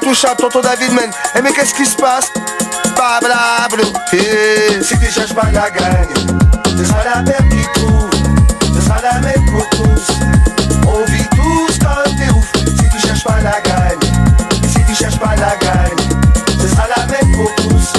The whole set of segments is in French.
intouchable, tonton David Men. Eh mais qu'est-ce qui se passe? Blablabla. Si tu cherches pas la gagne, ce sera la perte qui trouve, ce sera la même pour tous. On vit tous comme des ouf. Si tu cherches pas la gagne, et si tu cherches pas la gagne, ce sera la même pour tous.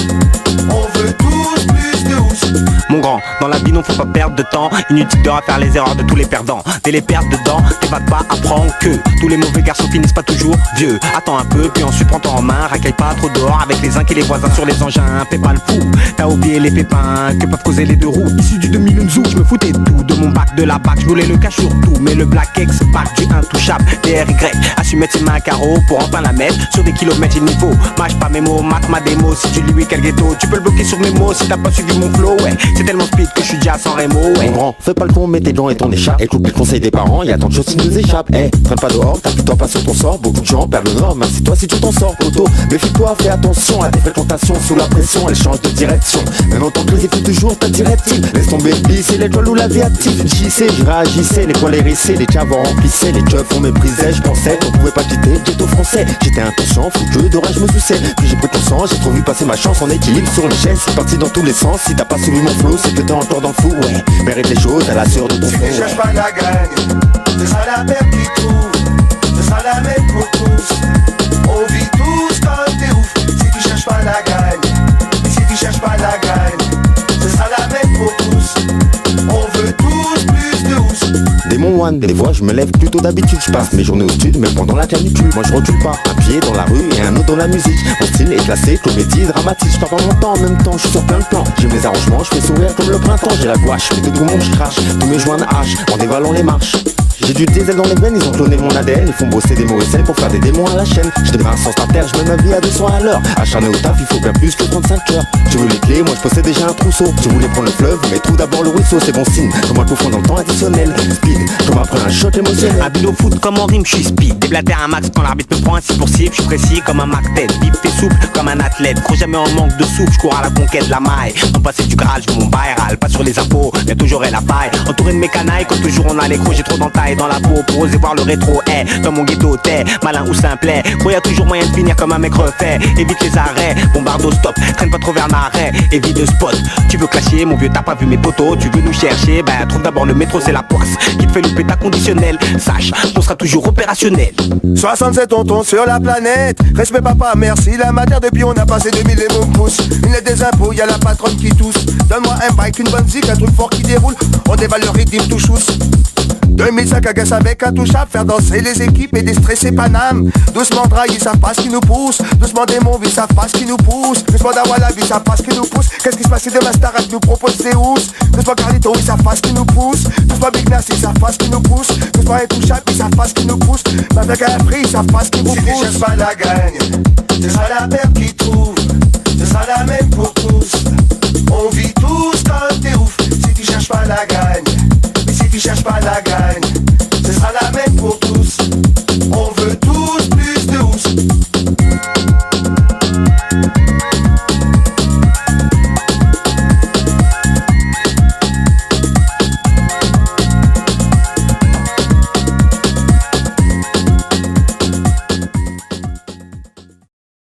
On veut tous plus de ouf. Mon grand, dans la vie non faut pas perdre de temps. Inutile de refaire les erreurs de tous les perdants. Dès les pertes dedans, t'évades pas, apprends que tous les mauvais garçons finissent pas toujours vieux. Attends un peu, puis ensuite prends-toi en main. Racaille pas trop dehors avec les uns et les voisins sur les engins. Fais pas le fou, t'as oublié les pépins que peuvent causer les deux roues. Issu du 2000 Zou, je me foutais de tout. De mon bac, de la bac, je voulais le cash sur tout. Mais le Black X, bac du intouchable, DRY a su mettre ses mains à carreau pour enfin la mettre sur des kilomètres et niveau. Mâche pas mes mots, mate ma démo. Si tu lui quel ghetto, tu peux le bloquer sur mes mots. Si t'as pas suivi mon flow, ouais, c'est tellement speed que je suis déjà sans rémo, ouais. Mon grand, fais pas le con, mets tes dents et ton écharpe. Écoute les conseils des parents, y'a tant de choses qui nous échappent. Traîne pas dehors, t'appuie-toi pas sur ton sort. Beaucoup de gens perdent le nord, merci toi si tu t'en sors. Auto, méfie-toi, fais attention à tes fréquentations. Sous la pression, elles changent de direction. Même en tant que les écoutes toujours, t'attirais-t-il? Laisse tomber, c'est l'étoile ou l'aviatique. J'y sais, je réagissais, les poils hérissés, les chavons remplissaient, les keufs on méprisait. Je pensais qu'on pouvait pas quitter le ghetto français. J'étais inconscient, foutu de rage, je me souciais. Puis j'ai pris conscience, j'ai trop vu passer ma chance en équilibre sur une chaise. C'est parti dans tous les sens, si t'as pas suivi mon flow, c'est que t'es encore dans le fou, ouais. Mérite les choses à la sueur de ton Si front. tu cherches pas la gagne, ce sera la perte qui trouve, ce sera la même pour tous. On vit tous comme des ouf. Si tu cherches pas la gagne, et si tu cherches pas la gagne, ce sera la même pour tous. On veut tous plus de ouf. Démon One, des fois je me lève plutôt d'habitude. Je passe mes journées au sud, même pendant la canicule. Moi je recule pas, un pied dans la rue et un autre dans la musique. Mon style est classé, comédie, dramatique. Je pars pas mon temps en même temps, je suis sur plein de plans. J'aime les arrangements, je fais sourire comme le printemps. J'ai la gouache, je fais des poumons, je crache. Tous mes joints de hache, en dévalant les marches. J'ai du diesel dans les veines, ils ont cloné mon ADN. Ils font bosser des mauvais pour faire des démons à la chaîne. Je deviens un sens à terre, je mets ma vie à 200 à l'heure. Acharné au taf, il faut bien plus que 35 heures. Tu veux les clés, moi je possède déjà un trousseau. Tu voulais prendre le fleuve, mais trouve d'abord le ruisseau. C'est bon signe, comme un confond dans le temps additionnel. Speed, comme après un shot émotionnel. Habile au foot comme en rime, je suis speed. Déblaté à un max quand l'arbitre me prend un 6 pour cible. Je suis précis comme un Mac tête, vif et souple comme un athlète. Crois jamais en manque de souffle, je cours à la conquête de la maille. En passé du Graal, je veux mon bail, pas sur les impôts, bientôt j'aurai la faille. Entouré de mes canailles, comme toujours on a les crocs, j'ai trop d'entailles dans la peau pour oser voir le rétro. Dans mon ghetto, t'es malin ou simplet. Gros, y'a toujours moyen de finir comme un mec refait. Évite les arrêts, bombarde stop, traîne pas trop vers l'arrêt, évite de spot. Tu veux clasher, mon vieux, t'as pas vu mes potos. Tu veux nous chercher, bah trouve d'abord le métro, c'est la poisse qui te fait louper ta conditionnelle. Sache qu'on sera toujours opérationnel. 67 tontons sur la planète. Respect papa, merci la matière. Depuis on a passé 2000 et mon pouce. Une lettre des impôts, y'a la patronne qui tousse. Donne-moi un bike, une bonne zik, un truc fort qui déroule. On dévale le rythme tout chousse. 2005 à Gasse avec un touchable, faire danser les équipes et déstresser Paname. Doucement Drahi, ça passe qui nous pousse. Doucement Démon, vie, ça passe qui nous pousse. Doucement Dawala, vie, ça passe qui nous pousse. Qu'est-ce qui se passe si demain Starak nous propose Zeus? Doucement Carlito, oui, ça passe qui nous pousse. Doucement Big Nasty, ça passe qui nous pousse. Doucement Intouchable, oui, ça passe qui nous pousse. Avec un prix, ça passe qui vous pousse. Si tu cherches pas la gagne, ce sera la perte qui trouve,